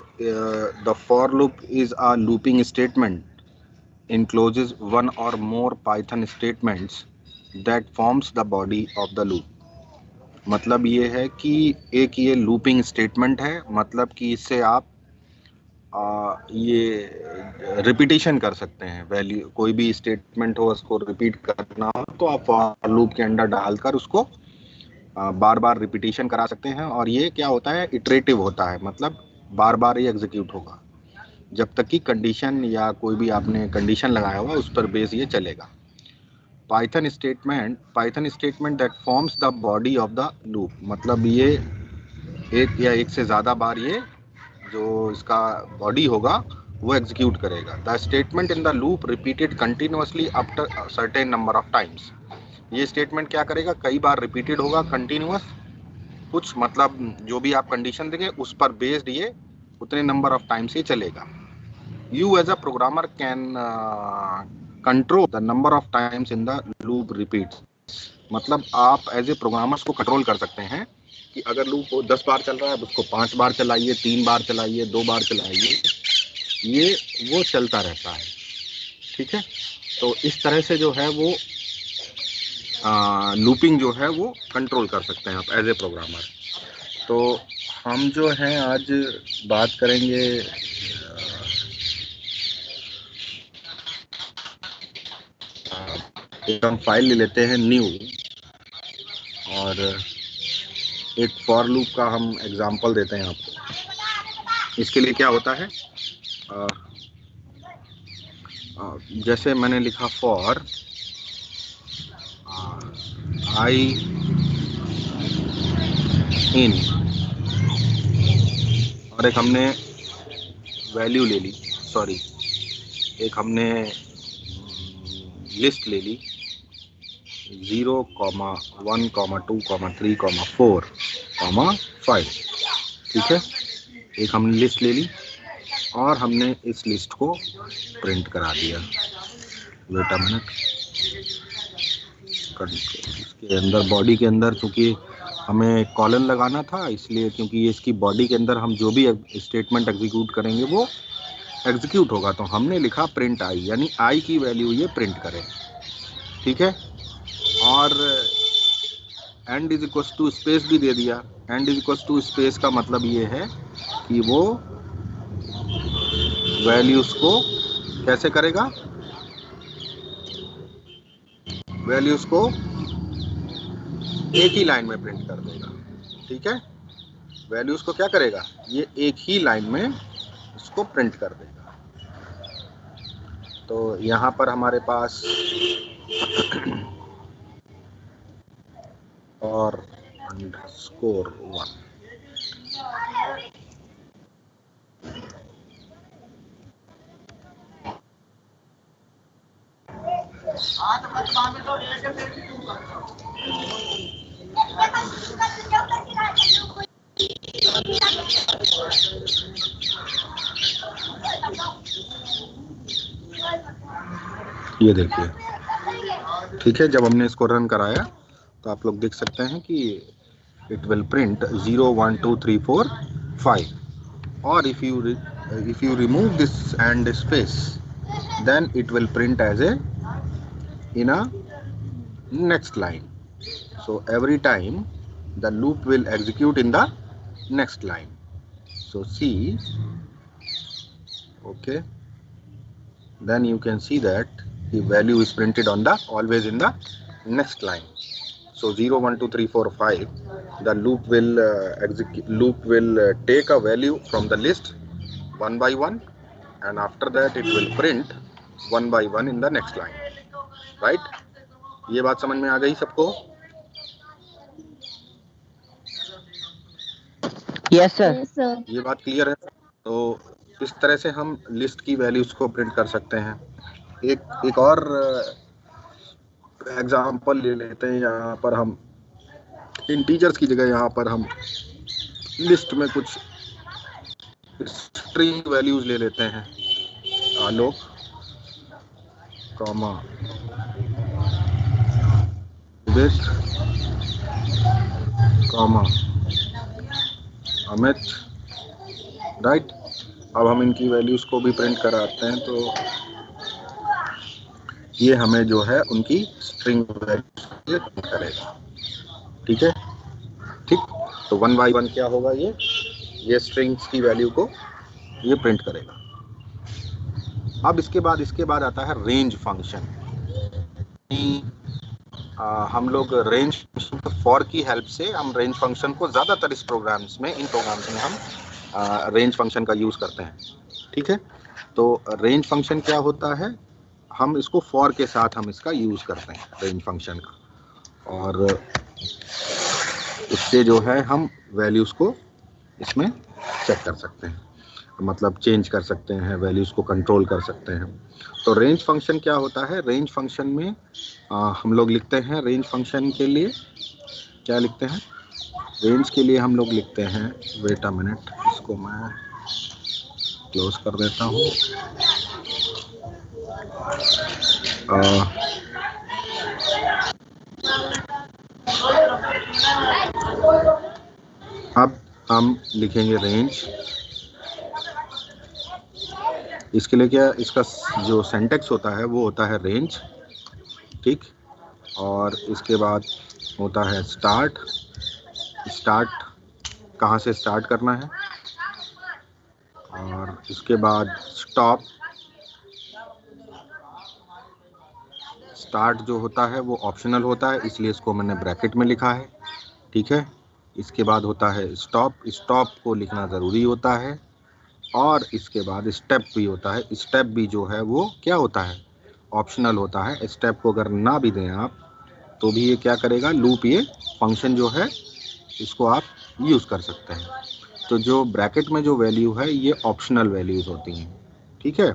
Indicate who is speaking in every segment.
Speaker 1: The for loop is a looping statement encloses one or more Python statements that forms the body of the loop. मतलब ये है कि एक ये looping statement है, मतलब कि इससे आप ये रिपीटेशन कर सकते हैं। वैल्यू कोई भी स्टेटमेंट हो, उसको रिपीट करना हो तो आप फॉर लूप के अंदर डालकर उसको बार बार रिपीटेशन करा सकते हैं। और ये क्या होता है, इटरेटिव होता है, मतलब बार बार ये एग्जीक्यूट होगा जब तक कि कंडीशन या कोई भी आपने कंडीशन लगाया हुआ उस पर बेस ये चलेगा। Python statement that forms the body of the loop, मतलब ये एक या एक से ज़्यादा बार ये जो इसका बॉडी होगा वो एग्जीक्यूट करेगा। The statement in the loop repeated continuously after certain number of times. ये स्टेटमेंट क्या करेगा, कई बार रिपीटेड होगा कंटिन्यूअस, कुछ मतलब जो भी आप कंडीशन देंगे उस पर बेस्ड ये उतने नंबर ऑफ टाइम्स ये चलेगा। You as a programmer can control the number of times in the loop repeats, मतलब आप एज ए प्रोग्रामर्स को कंट्रोल कर सकते हैं कि अगर लूप 10 बार चल रहा है उसको 5 बार चलाइए, 3 बार चलाइए, 2 बार चलाइए, ये वो चलता रहता है। ठीक है, तो इस तरह से जो है वो लूपिंग जो है वो कंट्रोल कर सकते हैं आप एज ए प्रोग्रामर। तो हम जो हैं आज बात करेंगे एक हम फाइल ले लेते हैं न्यू, और एक फॉर लूप का हम एग्जांपल देते हैं आपको। इसके लिए क्या होता है, जैसे मैंने लिखा फॉर आई इन, और एक हमने वैल्यू ले ली, सॉरी एक हमने लिस्ट ले ली 0, 1, 2, 3, 4, 5। ठीक है, एक हमने लिस्ट ले ली और हमने इस लिस्ट को प्रिंट करा दिया। वेट अ मिनट, इसके अंदर बॉडी के अंदर चूंकि हमें कॉलन लगाना था, इसलिए क्योंकि इसकी बॉडी के अंदर हम जो भी स्टेटमेंट एग्जीक्यूट करेंगे वो एग्जीक्यूट होगा, तो हमने लिखा प्रिंट आई, यानी आई की वैल्यू ये प्रिंट करें। ठीक है, और end is equal to space भी दे दिया। End is equal to space का मतलब ये है कि वो वैल्यूज को कैसे करेगा, वैल्यूज को एक ही लाइन में प्रिंट कर देगा। ठीक है, वैल्यूज को क्या करेगा, ये एक ही लाइन में इसको प्रिंट कर देगा। तो यहाँ पर हमारे पास और अंडरस्कोर 1, ये देखिए। ठीक है, जब हमने इसको रन कराया तो आप लोग देख सकते हैं कि it will print 0, 1, 2, 3, 4, 5, or if you remove this and space, then it will print as a in a next line. So every time the loop will execute in the next line. So see, okay, then you can see that the value is printed on the always in the next line. So 0, 1, 2, 3, 4, 5, the loop will take a value from the list one by one, and after that it will print one by one in the next line. Right? ये बात समझ में आ गई सबको?
Speaker 2: Yes sir.
Speaker 1: ये बात clear है? तो इस तरह से हम लिस्ट की वैल्यूज को प्रिंट कर सकते हैं। एक और एग्जांपल ले लेते हैं। यहाँ पर हम इंटीजर्स की जगह यहाँ पर हम लिस्ट में कुछ स्ट्रिंग वैल्यूज ले लेते हैं। आलोक, कॉमा, विवेक, कॉमा, अमित, राइट। अब हम इनकी वैल्यूज को भी प्रिंट कराते हैं, तो ये हमें जो है उनकी स्ट्रिंग वैल्यूज प्रिंट करेगा। ठीक है, ठीक। तो 1 बाई 1 क्या होगा, ये स्ट्रिंग्स की वैल्यू को ये प्रिंट करेगा। अब इसके बाद आता है रेंज फंक्शन। हम लोग रेंज फॉर की हेल्प से हम रेंज फंक्शन को ज़्यादातर इन प्रोग्राम्स में हम रेंज फंक्शन का यूज़ करते हैं। ठीक है, तो रेंज फंक्शन क्या होता है, हम इसको फॉर के साथ हम इसका यूज़ करते हैं रेंज फंक्शन का, और इससे जो है हम वैल्यूज़ को इसमें चेक कर सकते हैं, मतलब चेंज कर सकते हैं, वैल्यूज़ को कंट्रोल कर सकते हैं। तो रेंज फंक्शन क्या होता है, रेंज फंक्शन में हम लोग लिखते हैं, रेंज फंक्शन के लिए क्या लिखते हैं, रेंज के लिए हम लोग लिखते हैं, वेट अ मिनट, इसको मैं क्लोज कर देता हूँ। अब हम लिखेंगे रेंज, इसके लिए क्या, इसका जो सिंटैक्स होता है वो होता है रेंज, ठीक। और इसके बाद होता है स्टार्ट, कहाँ से स्टार्ट करना है, और इसके बाद स्टॉप, स्टार्ट जो होता है वो ऑप्शनल होता है, इसलिए इसको मैंने ब्रैकेट में लिखा है। ठीक है, इसके बाद होता है स्टॉप, स्टॉप को लिखना ज़रूरी होता है, और इसके बाद स्टेप भी होता है, स्टेप भी जो है वो क्या होता है, ऑप्शनल होता है। स्टेप को अगर ना भी दें आप तो भी ये क्या करेगा, लूप, ये फंक्शन जो है इसको आप यूज़ कर सकते हैं। तो जो ब्रैकेट में जो वैल्यू है ये ऑप्शनल वैल्यूज़ होती हैं। ठीक है,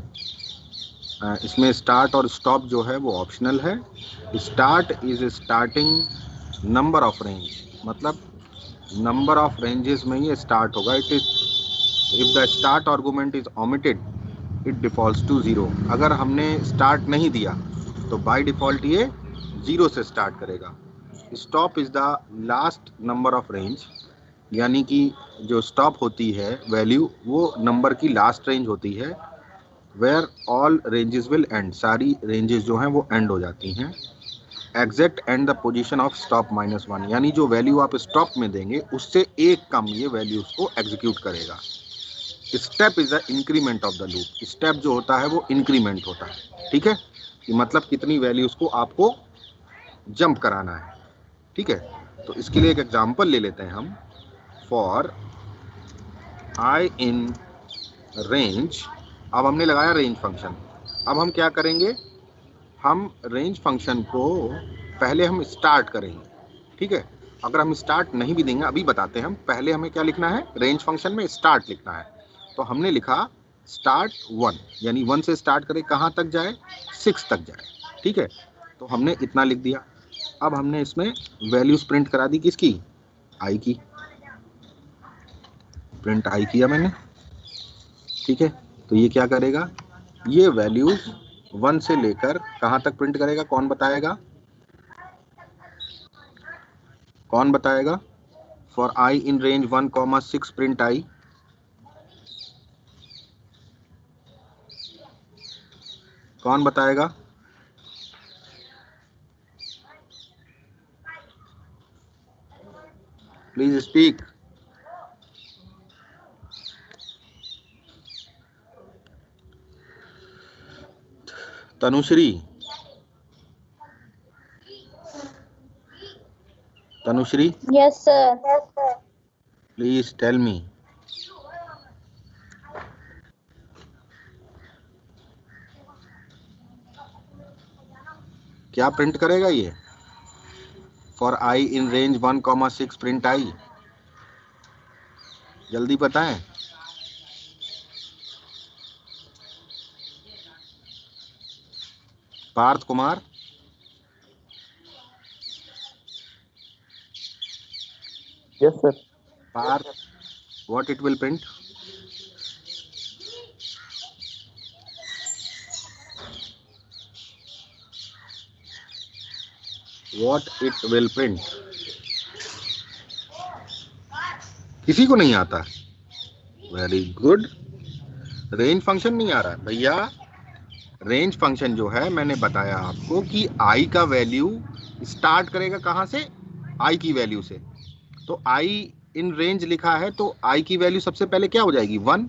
Speaker 1: इसमें स्टार्ट और स्टॉप जो है वो ऑप्शनल है। Start is starting number of range, मतलब नंबर ऑफ रेंजेस में ये स्टार्ट होगा। It is if the start argument is omitted it defaults to 0। अगर हमने स्टार्ट नहीं दिया तो बाय डिफॉल्ट ये 0 से स्टार्ट करेगा। Stop is the last number of range, यानी कि जो स्टॉप होती है वैल्यू वो नंबर की लास्ट रेंज होती है, where all ranges will end, सारी रेंजेस जो हैं वो एंड हो जाती हैं। Exact end the position of stop -1, यानी जो वैल्यू आप स्टॉप में देंगे उससे एक कम ये वैल्यू उसको एग्जीक्यूट करेगा। Step is the increment of the loop, step जो होता है वो इंक्रीमेंट होता है। ठीक है, कि मतलब कितनी वैल्यूज को आपको जंप कराना है। ठीक है, तो इसके लिए एक एग्जांपल ले लेते हैं हम। फॉर आई इन रेंज, अब हमने लगाया रेंज फंक्शन। अब हम क्या करेंगे, हम रेंज फंक्शन को पहले हम स्टार्ट करेंगे। ठीक है, अगर हम स्टार्ट नहीं भी देंगे, अभी बताते हैं हम, पहले हमें क्या लिखना है, रेंज फंक्शन में स्टार्ट लिखना है। तो हमने लिखा स्टार्ट 1, यानी 1 से स्टार्ट करें, कहाँ तक जाए, 6 तक जाए। ठीक है, तो हमने इतना लिख दिया। अब हमने इसमें वैल्यूज प्रिंट करा दी, किसकी, आई की, प्रिंट आई किया मैंने। ठीक है, तो ये क्या करेगा, ये वैल्यूज 1 से लेकर कहाँ तक प्रिंट करेगा, कौन बताएगा, कौन बताएगा। For i in range 1,6 print i, कौन बताएगा, please speak. Tanushri, Tanushri,
Speaker 2: yes sir,
Speaker 1: please tell me. क्या प्रिंट करेगा ये, for i in range 1,6 print i, जल्दी बताएं। Parth Kumar,
Speaker 3: yes sir,
Speaker 1: Parth, what it will print, what it will print, किसी को नहीं आता, वेरी गुड। रेंज फंक्शन नहीं आ रहा है भैया। रेंज फंक्शन जो है मैंने बताया आपको कि आई का वैल्यू स्टार्ट करेगा कहाँ से, आई की वैल्यू से। तो आई इन रेंज लिखा है तो आई की वैल्यू सबसे पहले क्या हो जाएगी 1,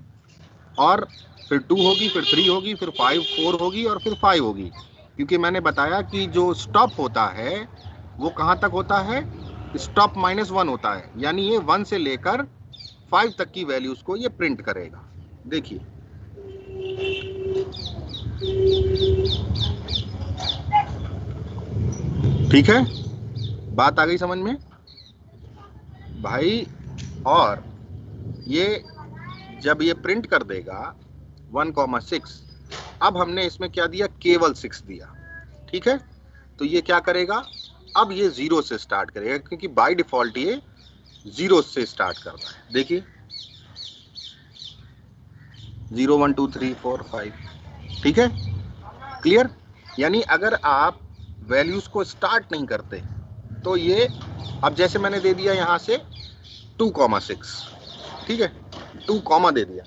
Speaker 1: और फिर 2 होगी, फिर 3 होगी, फिर 5 4 होगी और फिर 5 होगी। क्योंकि मैंने बताया कि जो स्टॉप होता है वो कहाँ तक होता है, स्टॉप -1 होता है, यानी ये 1 से लेकर 5 तक की वैल्यूज को ये प्रिंट करेगा। देखिए ठीक है, बात आ गई समझ में भाई। और ये जब ये प्रिंट कर देगा 1,6, अब हमने इसमें क्या दिया, केवल 6 दिया। ठीक है, तो ये क्या करेगा, अब ये 0 से स्टार्ट करेगा, क्योंकि बाय डिफॉल्ट ये 0 से स्टार्ट करता है। देखिए 0 1 2 3 4 5, ठीक है, क्लियर। यानी अगर आप वैल्यूज को स्टार्ट नहीं करते तो ये, अब जैसे मैंने दे दिया यहां से 2,6, ठीक है, 2 दे दिया,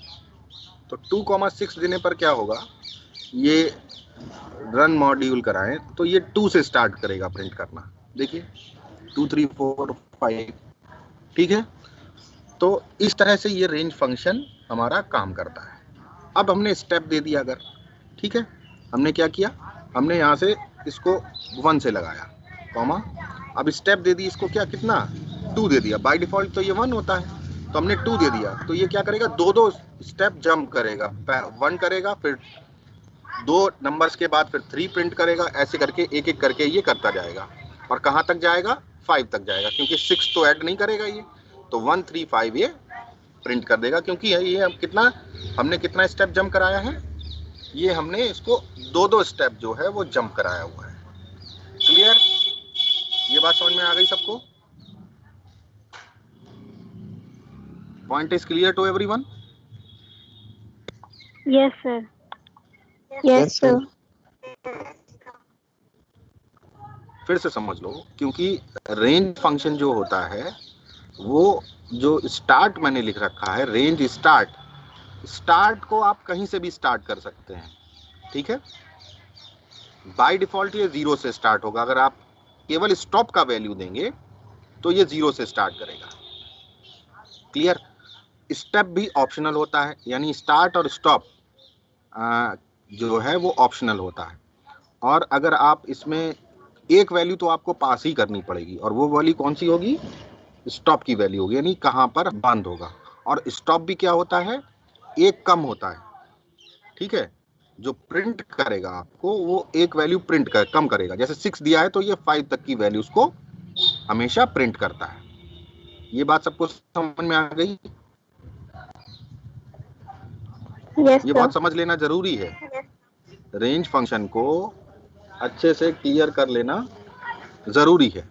Speaker 1: तो 2,6 देने पर क्या होगा, ये रन मॉड्यूल कराएं तो ये 2 से स्टार्ट करेगा प्रिंट करना। देखिए 2 3 4 5, ठीक है। तो इस तरह से ये रेंज फंक्शन हमारा काम करता है। अब हमने स्टेप दे दिया अगर, ठीक है, हमने क्या किया, हमने यहाँ से इसको 1 से लगाया कॉमा, अब स्टेप दे दी इसको, क्या कितना 2 दे दिया, बाय डिफॉल्ट तो ये 1 होता है, तो हमने 2 दे दिया, तो ये क्या करेगा, दो स्टेप जंप करेगा, 1 करेगा, फिर 2 नंबर्स के बाद फिर 3 प्रिंट करेगा, ऐसे करके एक एक करके ये करता जाएगा, और कहाँ तक जाएगा, 5 तक जाएगा, क्योंकि 6 तो ऐड नहीं करेगा ये, तो 1 3 5 ये प्रिंट कर देगा। क्योंकि ये अब कितना, हमने कितना स्टेप जंप कराया है, ये हमने इसको 2 स्टेप जो है वो जंप कराया हुआ है। क्लियर, ये बात समझ में आ गई सबको? Point is clear to everyone?
Speaker 2: Yes sir.
Speaker 3: Yes, sir.
Speaker 1: फिर से समझ लो, क्योंकि रेंज फंक्शन जो होता है वो, जो स्टार्ट मैंने लिख रखा है रेंज स्टार्ट, स्टार्ट को आप कहीं से भी स्टार्ट कर सकते हैं, ठीक है। बाय डिफॉल्ट ये 0 से स्टार्ट होगा, अगर आप केवल स्टॉप का वैल्यू देंगे तो ये 0 से स्टार्ट करेगा। क्लियर, स्टेप भी ऑप्शनल होता है, यानी स्टार्ट और स्टॉप जो है वो ऑप्शनल होता है, और अगर आप इसमें एक वैल्यू तो आपको पास ही करनी पड़ेगी, और वो वैल्यू कौन सी होगी, स्टॉप की वैल्यू होगी, यानी कहाँ पर बंद होगा। और स्टॉप भी क्या होता है, एक कम होता है, ठीक है, जो प्रिंट करेगा आपको वो एक वैल्यू प्रिंट कम करेगा, जैसे 6 दिया है तो ये 5 तक की वैल्यूज को हमेशा प्रिंट करता है। ये बात सबको समझ में आ गई?
Speaker 2: यस
Speaker 1: ये
Speaker 2: सर।
Speaker 1: बात समझ लेना जरूरी है, रेंज फंक्शन को अच्छे से क्लियर कर लेना जरूरी है,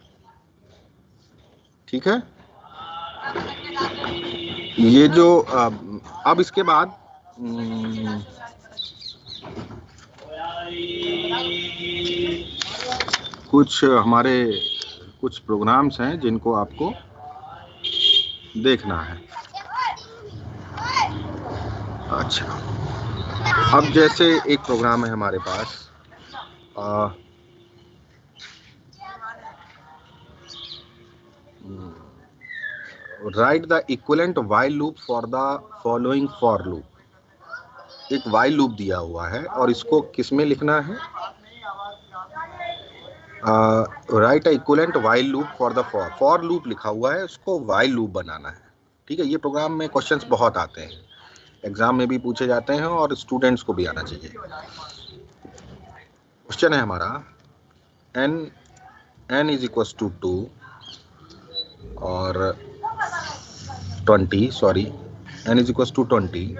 Speaker 1: ठीक है। ये जो अब इसके बाद कुछ हमारे कुछ प्रोग्राम्स हैं जिनको आपको देखना है। अच्छा, अब जैसे एक प्रोग्राम है हमारे पास, right the equivalent while loop for the following for loop. एक व्हाइल लूप दिया हुआ है और इसको किस में लिखना है, right equivalent while loop for the for loop लिखा हुआ है, उसको व्हाइल लूप बनाना है, ठीक है। ये प्रोग्राम में क्वेश्चंस बहुत आते हैं, एग्जाम में भी पूछे जाते हैं और स्टूडेंट्स को भी आना चाहिए। क्वेश्चन है हमारा n इज इक्वल टू 2 और 20, sorry n is equal to 20,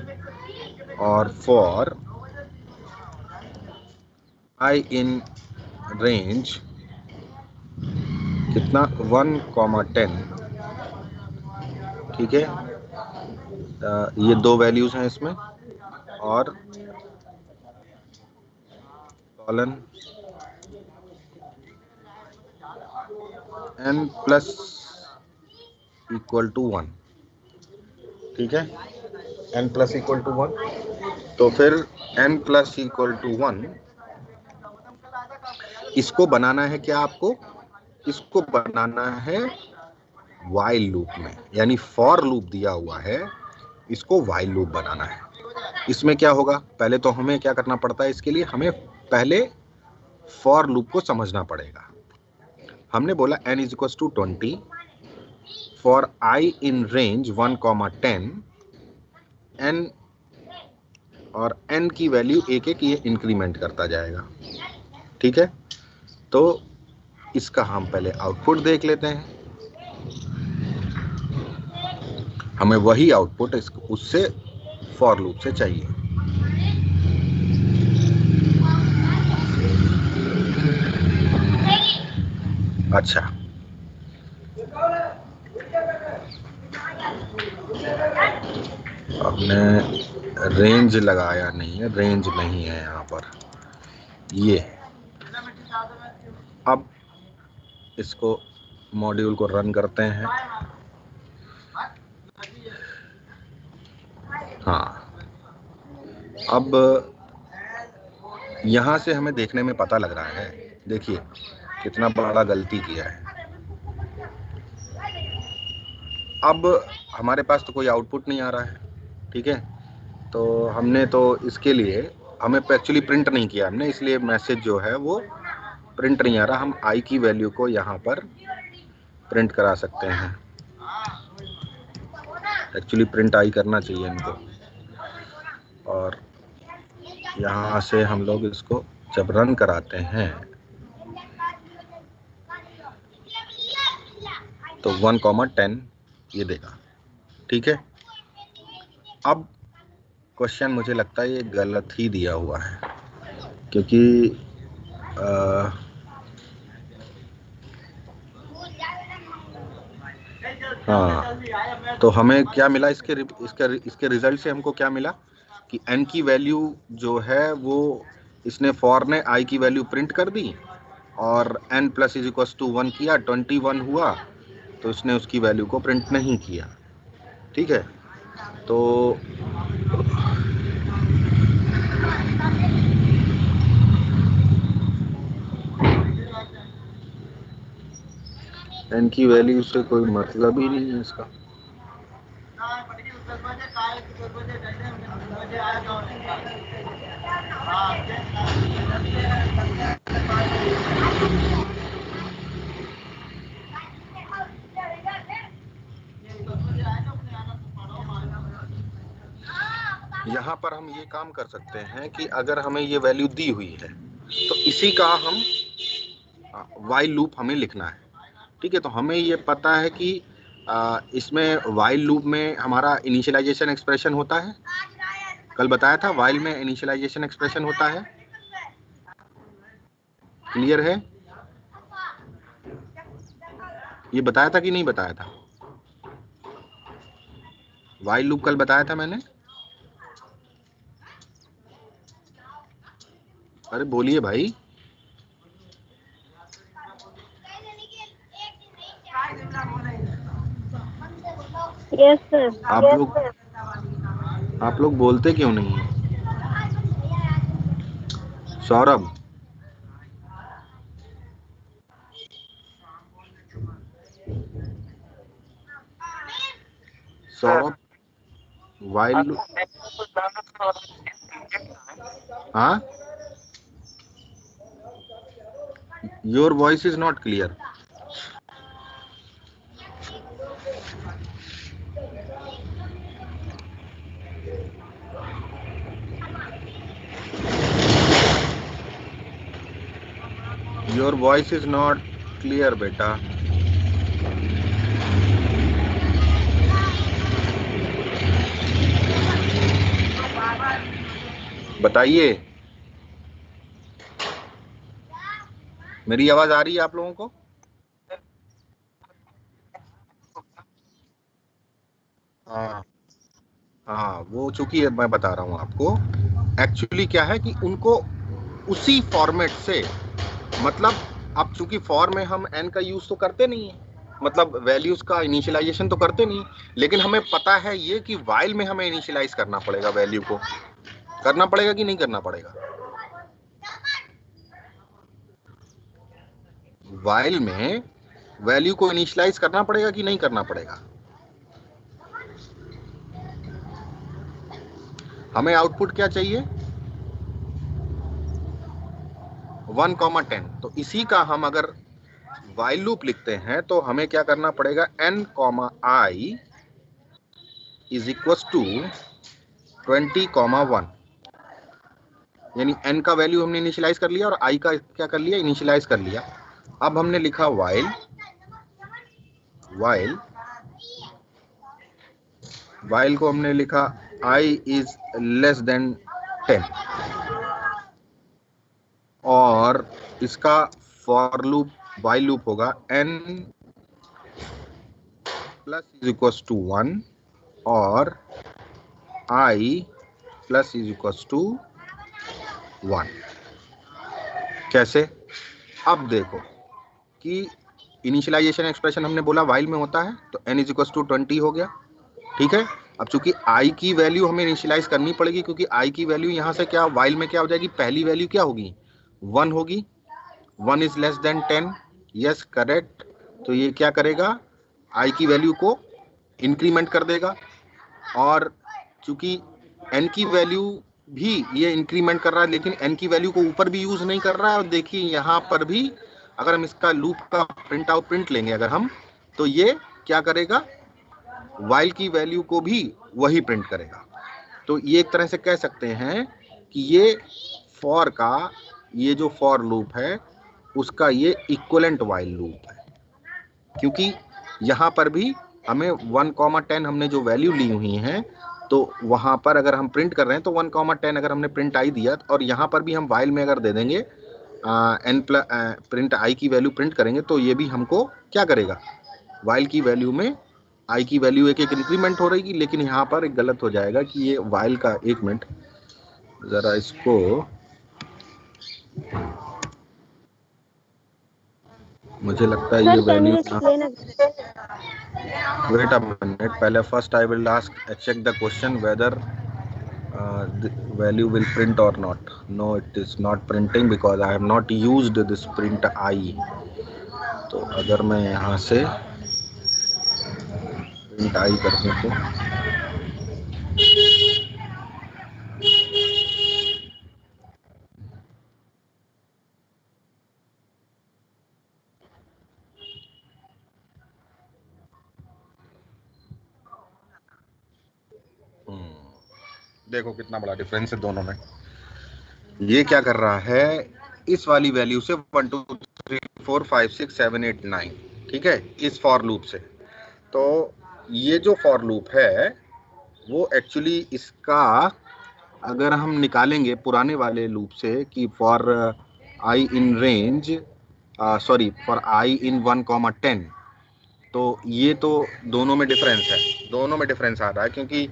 Speaker 1: और फॉर i इन रेंज कितना 1,10, ठीक है। ये 2 वैल्यूज हैं इसमें, और colon n plus equal to 1, ठीक है, n प्लस इक्वल टू 1। तो फिर n प्लस इक्वल टू 1, इसको बनाना है क्या आपको? इसको बनाना है while लूप में, यानी फॉर लूप दिया हुआ है, इसको while लूप बनाना है। इसमें क्या होगा, पहले तो हमें क्या करना पड़ता है, इसके लिए हमें पहले फॉर लूप को समझना पड़ेगा। हमने बोला n is equal to 20 for i in range 1,10, n और n की वैल्यू एक एक ये इंक्रीमेंट करता जाएगा। ठीक है, तो इसका हम पहले आउटपुट देख लेते हैं। हमें वही आउटपुट उससे फॉर लूप से चाहिए। अच्छा, हमने रेंज लगाया नहीं है, रेंज नहीं है यहाँ पर ये। अब इसको मॉड्यूल को रन करते हैं। हाँ, अब यहाँ से हमें देखने में पता लग रहा है, देखिए कितना बड़ा गलती किया है। अब हमारे पास तो कोई आउटपुट नहीं आ रहा है, ठीक है, तो हमने तो इसके लिए हमें एक्चुअली प्रिंट नहीं किया हमने, इसलिए मैसेज जो है वो प्रिंट नहीं आ रहा। हम आई की वैल्यू को यहाँ पर प्रिंट करा सकते हैं। एक्चुअली प्रिंट आई करना चाहिए इनको, और यहाँ से हम लोग इसको जब रन कराते हैं तो 1,10 ये देगा। ठीक है, अब क्वेश्चन मुझे लगता है ये गलत ही दिया हुआ है, क्योंकि हाँ, तो हमें क्या मिला इसके रिजल्ट से हमको क्या मिला कि n की वैल्यू जो है वो इसने फॉर ने i की वैल्यू प्रिंट कर दी, और n plus is equal to 1 किया, 21 हुआ, तो इसने उसकी वैल्यू को प्रिंट नहीं किया। ठीक है, तो n की वैल्यू से कोई मतलब ही नहीं है इसका। यहाँ पर हम ये काम कर सकते हैं कि अगर हमें ये वैल्यू दी हुई है तो इसी का हम वाइल लूप हमें लिखना है। ठीक है, तो हमें ये पता है कि इसमें वाइल लूप में हमारा इनिशियलाइजेशन एक्सप्रेशन होता है, कल बताया था वाइल में इनिशियलाइजेशन एक्सप्रेशन होता है। क्लियर है? ये बताया था कि नहीं बताया था? वाइल लूप कल बताया था मैंने। अरे बोलिए भाई।
Speaker 3: Yes sir.
Speaker 1: आप लोग बोलते क्यों नहीं है? सौरभ, सौरभ वाइल, हाँ, your voice is not clear. Your voice is not clear बेटा। बताइए, मेरी आवाज आ रही है आप लोगों को? हाँ हाँ, वो चूंकि मैं बता रहा हूँ आपको, एक्चुअली क्या है कि उनको उसी फॉर्मेट से, मतलब अब चूंकि फॉर में हम n का यूज तो करते नहीं है, मतलब वैल्यूज का इनिशियलाइजेशन तो करते नहीं, लेकिन हमें पता है ये कि वाइल में हमें इनिशियलाइज करना पड़ेगा वैल्यू को। करना पड़ेगा कि नहीं करना पड़ेगा? वाइल में वैल्यू को इनिशियलाइज करना पड़ेगा कि नहीं करना पड़ेगा? हमें आउटपुट क्या चाहिए? 1,10। तो इसी का हम अगर वाइल लूप लिखते हैं तो हमें क्या करना पड़ेगा? n, i is equal to 20,1, यानी n का वैल्यू हमने इनिशियलाइज कर लिया और i का क्या कर लिया? इनिशियलाइज कर लिया। अब हमने लिखा वाइल को हमने लिखा i इज लेस देन 10, और इसका फॉर लूप वाइल लूप होगा n plus is equal to 1 और i plus is equal to 1। कैसे? अब देखो कि इनिशियलाइजेशन एक्सप्रेशन हमने बोला वाइल में होता है, तो n इज इक्वल टू 20 हो गया, ठीक है। अब चूंकि i की वैल्यू हमें इनिशियलाइज करनी पड़ेगी, क्योंकि i की वैल्यू यहां से क्या वाइल में क्या हो जाएगी? पहली वैल्यू क्या होगी? 1 होगी। 1 is less than 10, yes correct. तो ये क्या करेगा? i की वैल्यू को इंक्रीमेंट कर देगा, और चूंकि n की वैल्यू भी ये इंक्रीमेंट कर रहा है, लेकिन n की वैल्यू को ऊपर भी यूज नहीं कर रहा है। और देखिए यहाँ पर भी अगर हम इसका लूप का प्रिंट आउट प्रिंट लेंगे अगर हम, तो ये क्या करेगा? वाइल की वैल्यू को भी वही प्रिंट करेगा। तो ये एक तरह से कह सकते हैं कि ये फॉर का ये जो फॉर लूप है उसका ये इक्विवेलेंट वाइल लूप है, क्योंकि यहाँ पर भी हमें 1,10 हमने जो वैल्यू ली हुई है, तो वहां पर अगर हम प्रिंट कर रहे हैं तो 1,10 अगर हमने प्रिंट आई दिया, और यहाँ पर भी हम वाइल में अगर दे देंगे n प्लस प्रिंट आई की वैल्यू प्रिंट करेंगे, तो ये भी हमको क्या करेगा? वाइल की वैल्यू में आई की वैल्यू एक एक इंक्रीमेंट हो रहेगी। लेकिन यहाँ पर एक गलत हो जाएगा कि ये वाइल का, एक मिनट जरा इसको मुझे लगता है ये
Speaker 3: Sir, can
Speaker 1: value,
Speaker 3: you explain again?
Speaker 1: Wait a minute, पहले first I will ask check the question whether the value will print or not. No, it is not printing because I have not used this print I. तो अगर मैं यहाँ से print I कर दूँ तो देखो कितना बड़ा डिफरेंस है दोनों में। ये क्या कर रहा है? इस वाली वैल्यू से 1 2 3 4 5 6 7 8 9, ठीक है, इस फॉर लूप से। तो ये जो फॉर लूप है वो एक्चुअली इसका अगर हम निकालेंगे पुराने वाले लूप से कि for i in range, sorry for i in 1,10, तो ये तो दोनों में डिफरेंस है, दोनों में डिफरेंस आ रहा है, क्योंकि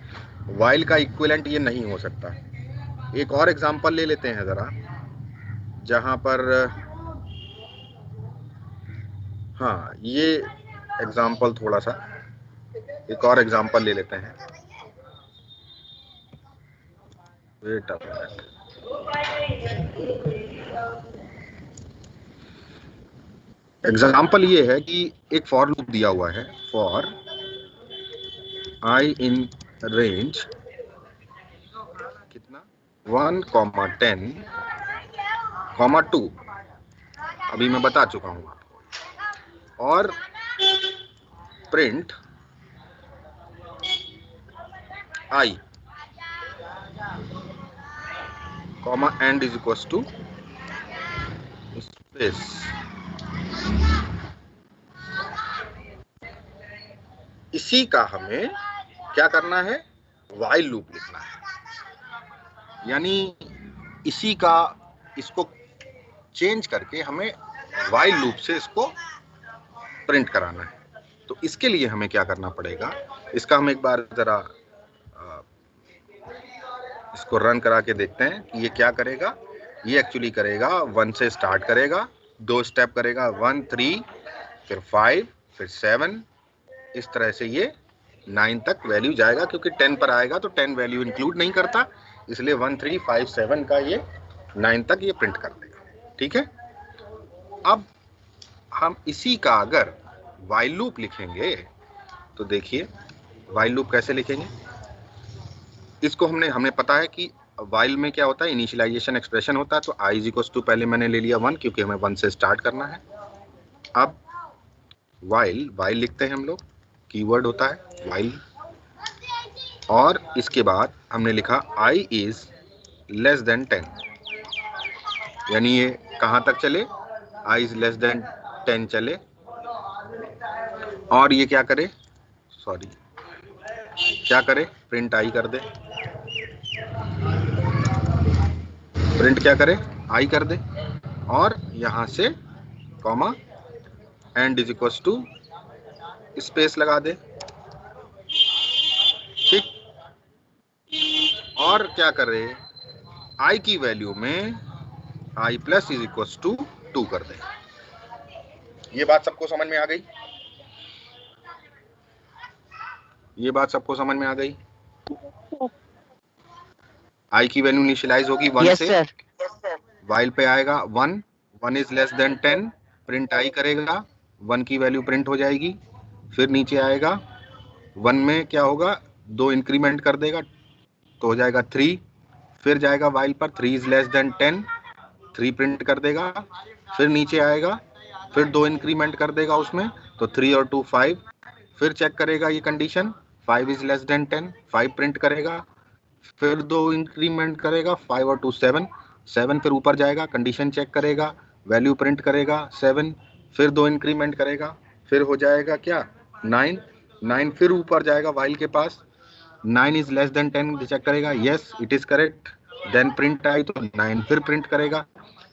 Speaker 1: वाइल का इक्विवेलेंट ये नहीं हो सकता। एक और एग्जांपल ले लेते हैं जरा, जहां पर हाँ ये एग्जांपल थोड़ा सा, एक और एग्जांपल ले लेते हैं। वेट अ मिनट, एग्जांपल ये है कि एक फॉर लूप दिया हुआ है, फॉर आई इन रेंज कितना 1,10, 2, अभी मैं बता चुका हूं आपको, और print i comma end is equal to space. इसी का हमें क्या करना है? वाइल लूप लिखना है, यानी इसी का इसको चेंज करके हमें वाइल लूप से इसको प्रिंट कराना है। तो इसके लिए हमें क्या करना पड़ेगा? इसका हम एक बार जरा इसको रन करा के देखते हैं कि ये क्या करेगा। ये एक्चुअली करेगा 1 से स्टार्ट करेगा, 2 स्टेप करेगा, 1 3 फिर 5 फिर 7, इस तरह से ये 9 तक वैल्यू जाएगा, क्योंकि 10 पर आएगा तो 10 वैल्यू इंक्लूड नहीं करता, इसलिए 1357 का ये 9 तक ये प्रिंट कर देगा। ठीक है, अब हम इसी का अगर वाइल लूप लिखेंगे तो देखिए वाइल लूप कैसे लिखेंगे। इसको हमें पता है कि वाइल में क्या होता है, इनिशियलाइजेशन एक्सप्रेशन होता है। तो i इज इक्वल टू, पहले मैंने ले लिया 1 क्योंकि हमें 1 से स्टार्ट करना है। अब वाइल लिखते हैं हम लोग, कीवर्ड होता है वाइल, और इसके बाद हमने लिखा i इज लेस देन 10, यानी ये कहाँ तक चले, i इज लेस देन 10 चले, और ये क्या करे, प्रिंट i कर दे, प्रिंट क्या करे, i कर दे, और यहां से comma end is equal to space लगा दे। ठीक, और क्या करे, i की वैल्यू में i plus is equal to 2 कर दे। ये बात सबको समझ में आ गई? ये बात सबको समझ में आ गई? i की वैल्यू इनिशियलाइज होगी 1 से, वाइल पे आएगा 1 is less than 10, print i करेगा, 1 की वैल्यू प्रिंट हो जाएगी, फिर नीचे आएगा 1 में क्या होगा, 2 इंक्रीमेंट कर देगा तो हो जाएगा 3, फिर जाएगा वाइल पर 3 इज लेस देन 10, 3 प्रिंट कर देगा, फिर नीचे आएगा, फिर 2 इंक्रीमेंट कर देगा उसमें, तो 3 और 2 5, फिर चेक करेगा ये condition 5 is less than 10, 5 print करेगा, फिर 2 इंक्रीमेंट करेगा, 5 और 2 7, 7 फिर ऊपर जाएगा, कंडीशन चेक करेगा, वैल्यू प्रिंट करेगा 7, फिर 2 इंक्रीमेंट करेगा, फिर हो जाएगा क्या 9, 9 फिर ऊपर जाएगा वाइल के पास, 9 इज लेस देन 10 चेक करेगा, yes it is correct, then print i तो 9 फिर प्रिंट करेगा,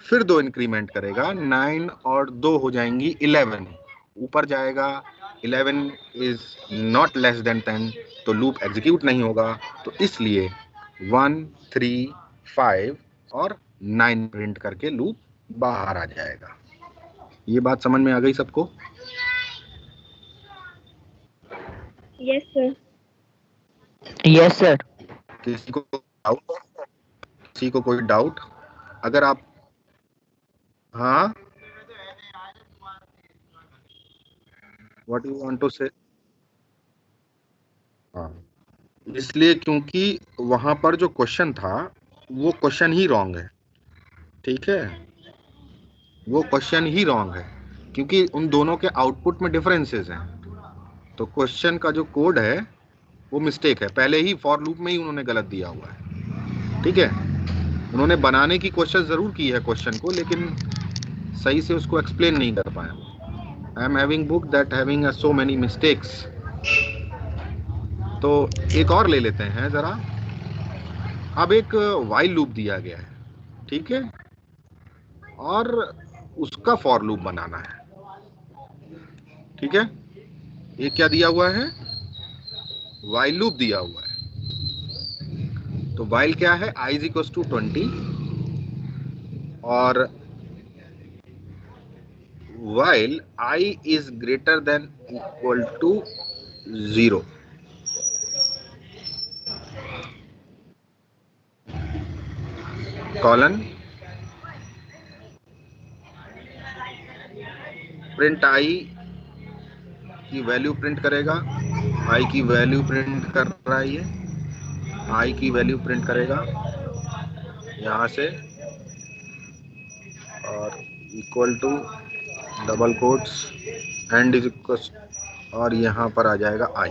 Speaker 1: फिर 2 इंक्रीमेंट करेगा, 9 और 2 हो जाएंगी 11, ऊपर जाएगा 11 इज नॉट लेस देन 10, तो लूप एग्जीक्यूट नहीं होगा, तो इसलिए 1 3 5 और 9 प्रिंट करके लूप बाहर आ जाएगा। ये बात समझ में आ गई सबको?
Speaker 3: Yes sir.
Speaker 2: Yes sir.
Speaker 1: किसी को डाउट? किसी को कोई डाउट? अगर आप, हाँ, व्हाट यू वांट टू से? हाँ, इसलिए क्योंकि वहां पर जो क्वेश्चन था वो क्वेश्चन ही रॉन्ग है। ठीक है, वो क्वेश्चन ही रॉन्ग है क्योंकि उन दोनों के आउटपुट में डिफरेंसेस हैं, तो क्वेश्चन का जो कोड है वो मिस्टेक है, पहले ही फॉर लूप में ही उन्होंने गलत दिया हुआ है। ठीक है, उन्होंने बनाने की कोशिश जरूर की है क्वेश्चन को, लेकिन सही से उसको एक्सप्लेन नहीं कर पाया। I am having book that having so many mistakes. तो एक और ले लेते हैं जरा। अब एक वाइल लूप दिया गया है, ठीक है, और उसका फॉर लूप बनाना है। ठीक है, ये क्या दिया हुआ है, वाइल लूप दिया हुआ है। तो वाइल क्या है, i इज इक्वल टू 20, और while i is greater than equal to 0, colon print i की वैल्यू प्रिंट करेगा, i की वैल्यू प्रिंट कर रहा है, ये i की वैल्यू प्रिंट करेगा यहाँ से, और equal to double quotes end is equal, और यहाँ पर आ जाएगा i।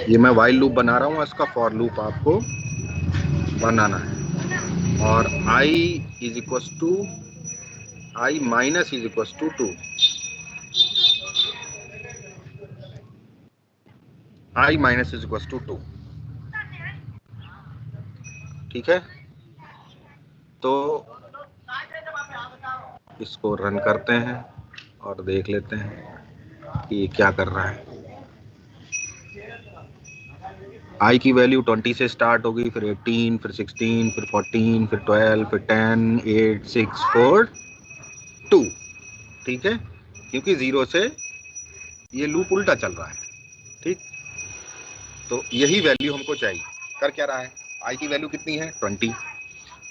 Speaker 1: ये मैं वाइल लूप बना रहा हूँ, इसका फॉर लूप आपको बनाना है, और i is equal to, i minus is equal to 2, i minus is equal to 2। ठीक है, तो इसको रन करते हैं और देख लेते हैं कि ये क्या कर रहा है। i की वैल्यू 20 से स्टार्ट होगी, फिर 18, फिर 16, फिर 14, फिर 12, फिर 10, 8, 6, 4, 2। ठीक है, क्योंकि 0 से ये लूप उल्टा चल रहा है। ठीक, तो यही वैल्यू हमको चाहिए। कर क्या रहा है, आई की वैल्यू कितनी है 20,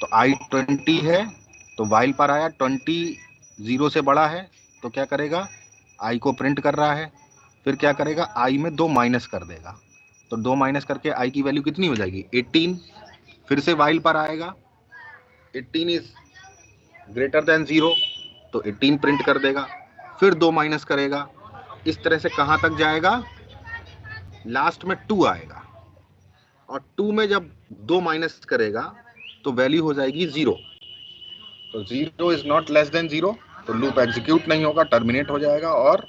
Speaker 1: तो आई 20 है, तो वाइल पर आया 20 0 से बड़ा है तो क्या करेगा, आई को प्रिंट कर रहा है, फिर क्या करेगा, आई में 2 माइनस कर देगा, तो 2 माइनस करके आई की वैल्यू कितनी हो जाएगी 18, फिर से वाइल पर आएगा 18 इज ग्रेटर देन 0, तो 18 प्रिंट कर देगा, फिर 2 माइनस करेगा, इस तरह से कहां तक जाएगा, लास्ट में 2 आएगा, और 2 में जब 2 माइनस करेगा तो वैल्यू हो जाएगी 0, तो 0 इज नॉट लेस देन 0, तो लूप एग्जीक्यूट नहीं होगा, टर्मिनेट हो जाएगा, और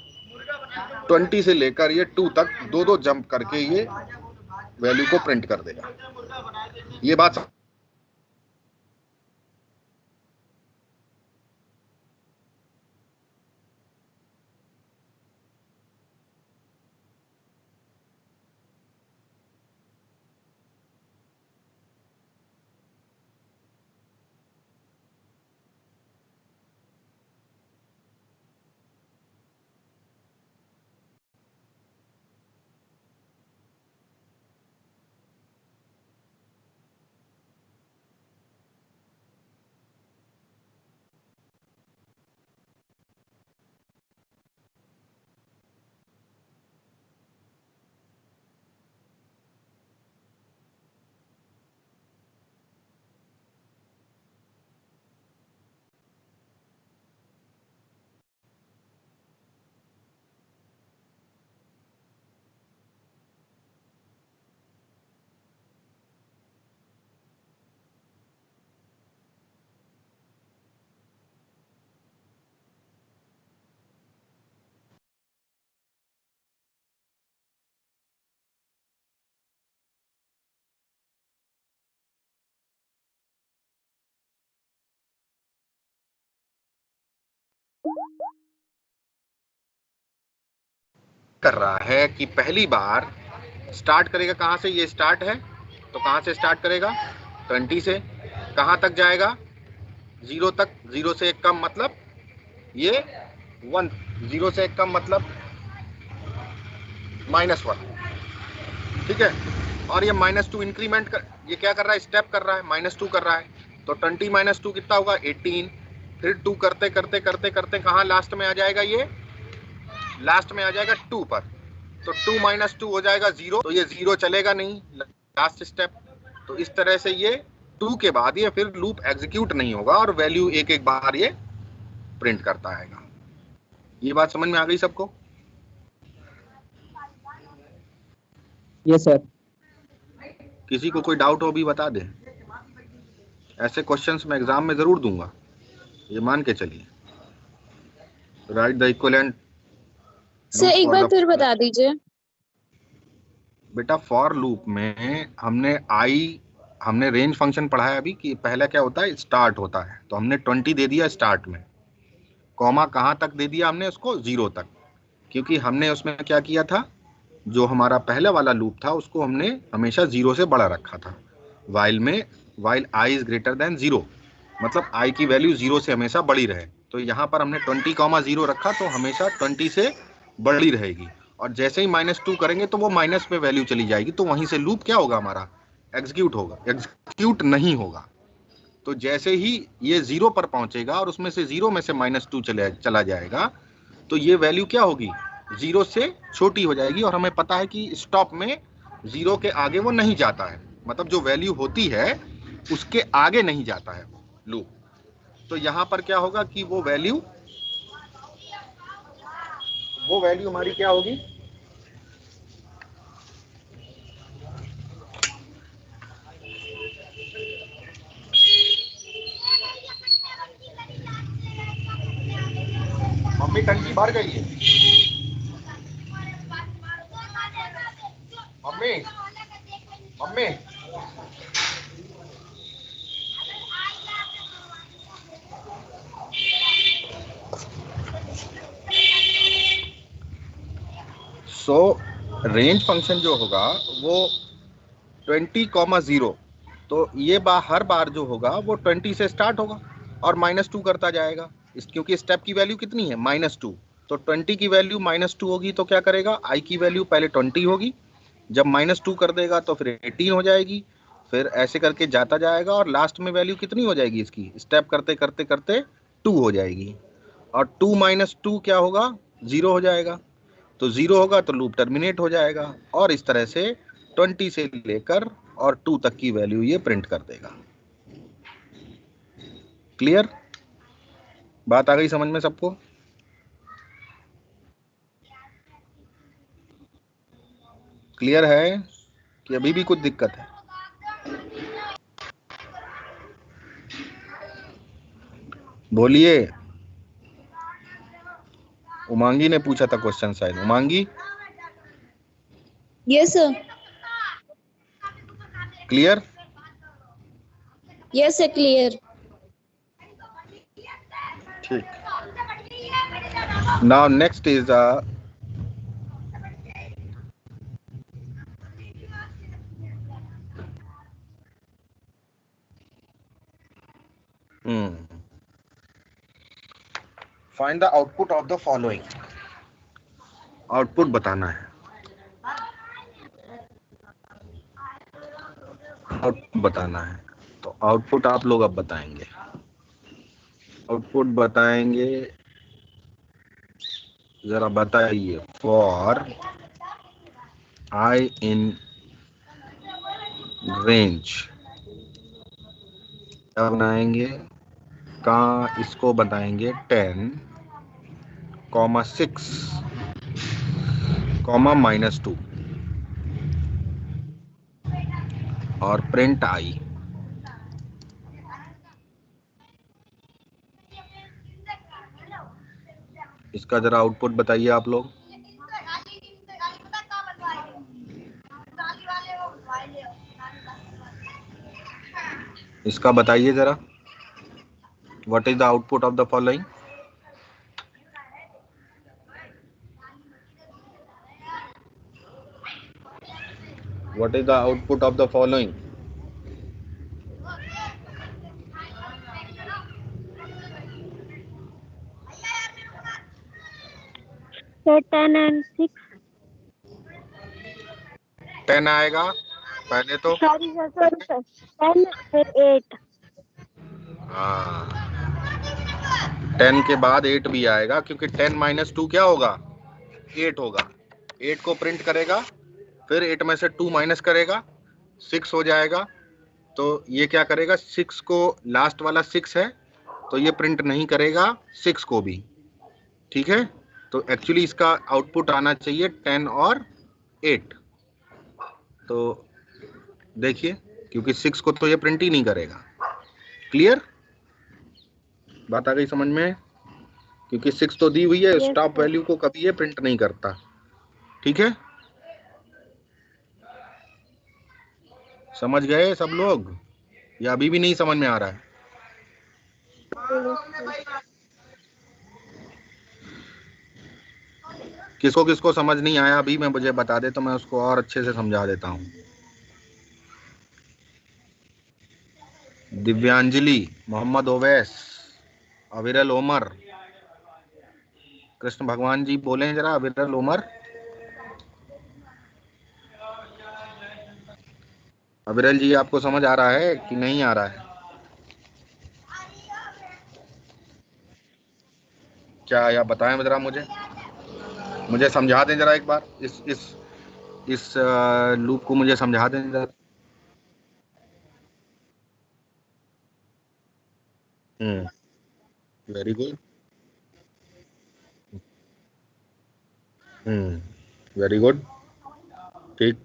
Speaker 1: 20 से लेकर ये 2 तक दो दो जंप करके ये वैल्यू को प्रिंट कर देगा। ये बात कर रहा है कि पहली बार स्टार्ट करेगा कहां से, ये स्टार्ट है तो कहां से स्टार्ट करेगा 20 से, कहां तक जाएगा 0 तक, 0 से एक कम मतलब ये 1, 0 से एक कम मतलब -1, ठीक है, और ये -2 इंक्रीमेंट कर, ये क्या कर रहा है, स्टेप कर रहा है, -2 कर रहा है, तो 20 - 2 कितना होगा 18, फिर 2 करते करते करते करते कहां लास्ट में आ जाएगा, ये लास्ट में आ जाएगा 2 पर, तो 2 - 2 हो जाएगा 0, तो ये 0 चलेगा नहीं लास्ट स्टेप, तो इस तरह से ये 2 के बाद ये फिर लूप एग्जीक्यूट नहीं होगा और वैल्यू एक एक बार ये प्रिंट करता आएगा। ये बात समझ में आ गई सबको?
Speaker 2: Yes sir.
Speaker 1: किसी को कोई डाउट हो भी बता दे, ऐसे क्वेश्चंस मैं एग्जाम में जरूर दूंगा, ये मान के चलिए। राइट द इक्विवेलेंट
Speaker 3: सर एक बार फिर बता दीजिए।
Speaker 1: बेटा फॉर लूप में हमने रेंज फंक्शन पढ़ा है अभी कि पहला क्या होता है, स्टार्ट होता है, तो हमने 20 दे दिया स्टार्ट में, कॉमा कहां तक दे दिया हमने उसको 0 तक, क्योंकि हमने उसमें क्या किया था, जो हमारा पहला वाला लूप था उसको हमने हमेशा 0 से बड़ा रखा था, while I is greater then 0, मतलब आई की वैल्यू 0 से हमेशा बड़ी रहे, तो यहाँ पर हमने 20, 0 रखा तो हमेशा 20 से बड़ी रहेगी, और जैसे ही -2 करेंगे तो वो माइनस में वैल्यू चली जाएगी, तो वहीं से लूप क्या होगा हमारा, एग्जीक्यूट नहीं होगा, तो जैसे ही ये 0 पर पहुंचेगा और उसमें से 0 में से -2 चला जाएगा, तो ये वैल्यू क्या होगी 0 से छोटी हो जाएगी, और हमें पता है कि स्टॉप में 0 के आगे वो नहीं जाता है, मतलब जो वैल्यू होती है उसके आगे नहीं जाता है लूप, तो यहाँ पर क्या होगा कि वो वैल्यू हमारी क्या होगी, मम्मी टंकी भर गई है, मम्मी मम्मी सो रेंज फंक्शन जो होगा वो 20, 0, तो ये हर बार जो होगा वो 20 से स्टार्ट होगा और -2 करता जाएगा, क्योंकि स्टेप की वैल्यू कितनी है -2, तो 20 की वैल्यू -2 होगी तो क्या करेगा, आई की वैल्यू पहले 20 होगी, जब -2 कर देगा तो फिर 18 हो जाएगी, फिर ऐसे करके जाता जाएगा और लास्ट में वैल्यू कितनी हो जाएगी इसकी, स्टेप करते करते करते 2 हो जाएगी, और 2 माइनस 2 क्या होगा, 0 हो जाएगा। तो 0 होगा तो लूप टर्मिनेट हो जाएगा, और इस तरह से 20 से लेकर और 2 तक की वैल्यू ये प्रिंट कर देगा। क्लियर? बात आ गई समझ में सबको? क्लियर है कि अभी भी कुछ दिक्कत है? बोलिए। उमांगी ने पूछा था क्वेश्चन शायद। Umangi,
Speaker 3: yes sir.
Speaker 1: Clear?
Speaker 3: Yes sir, clear.
Speaker 1: ठीक। Now next is find the output of the following. Output बताना है। आउटपुट बताना है, तो आउटपुट आप लोग अब बताएंगे। आउटपुट बताएंगे, जरा बताइए। फॉर आई इन रेंज क्या बनाएंगे, कहाँ इसको बताएंगे 10, 6, -2 और प्रिंट आई। इसका जरा आउटपुट बताइए आप लोग। इसका बताइए जरा, what is the output of the following. What is the output of the following.
Speaker 4: Sir 10 and 6।
Speaker 1: 10 आएगा पहले तो।
Speaker 4: सॉरी सर, 10 फिर 8।
Speaker 1: हाँ, 10 के बाद 8 भी आएगा, क्योंकि 10 माइनस 2 क्या होगा, 8 होगा। 8 को प्रिंट करेगा, फिर 8 में से 2 माइनस करेगा, 6 हो जाएगा। तो ये क्या करेगा, 6 को, लास्ट वाला 6 है तो ये प्रिंट नहीं करेगा 6 को भी। ठीक है, तो एक्चुअली इसका आउटपुट आना चाहिए 10 और 8। तो देखिए, क्योंकि 6 को तो ये प्रिंट ही नहीं करेगा। क्लियर? बात आ गई समझ में? क्योंकि 6 तो दी हुई है,
Speaker 4: Yes,
Speaker 1: स्टॉप
Speaker 4: sir.
Speaker 1: वैल्यू को कभी ये प्रिंट नहीं करता। ठीक है, समझ गए सब लोग, या अभी भी नहीं समझ में आ रहा है? किसको किसको समझ नहीं आया अभी मैं मुझे बता दे, तो मैं उसको और अच्छे से समझा देता हूँ। दिव्यांजलि, मोहम्मद ओवैस, अविरल ओमर, कृष्ण भगवान जी बोले जरा, अविरल ओमर। अविरल जी, आपको समझ आ रहा है कि नहीं आ रहा है? क्या, या बताएं जरा, मुझे समझा दें जरा एक बार, इस लूप को मुझे समझा दें जरा। Very good. Very good. ठीक,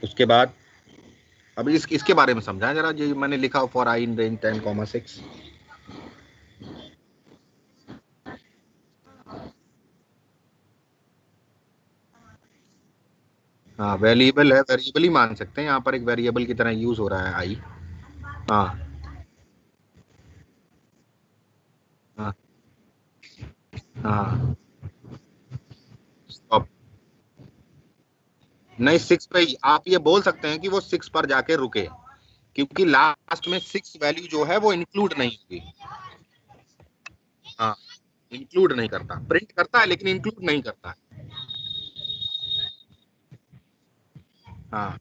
Speaker 1: उसके बाद अब इसके बारे में समझाएं जरा, जो मैंने लिखा फॉर आई इन रेंज 10, 6। हाँ, वेरिएबल है, वेरिएबल ही मान सकते हैं, यहाँ पर एक वेरिएबल की तरह यूज हो रहा है आई। हाँ हाँ हाँ, स्टॉप। नहीं, 6 पे ही आप ये बोल सकते हैं कि वो 6 पर जाके रुके, क्योंकि लास्ट में 6 वैल्यू जो है वो इंक्लूड नहीं होगी। हाँ, इंक्लूड नहीं करता, प्रिंट करता है लेकिन इंक्लूड नहीं करता है। हाँ,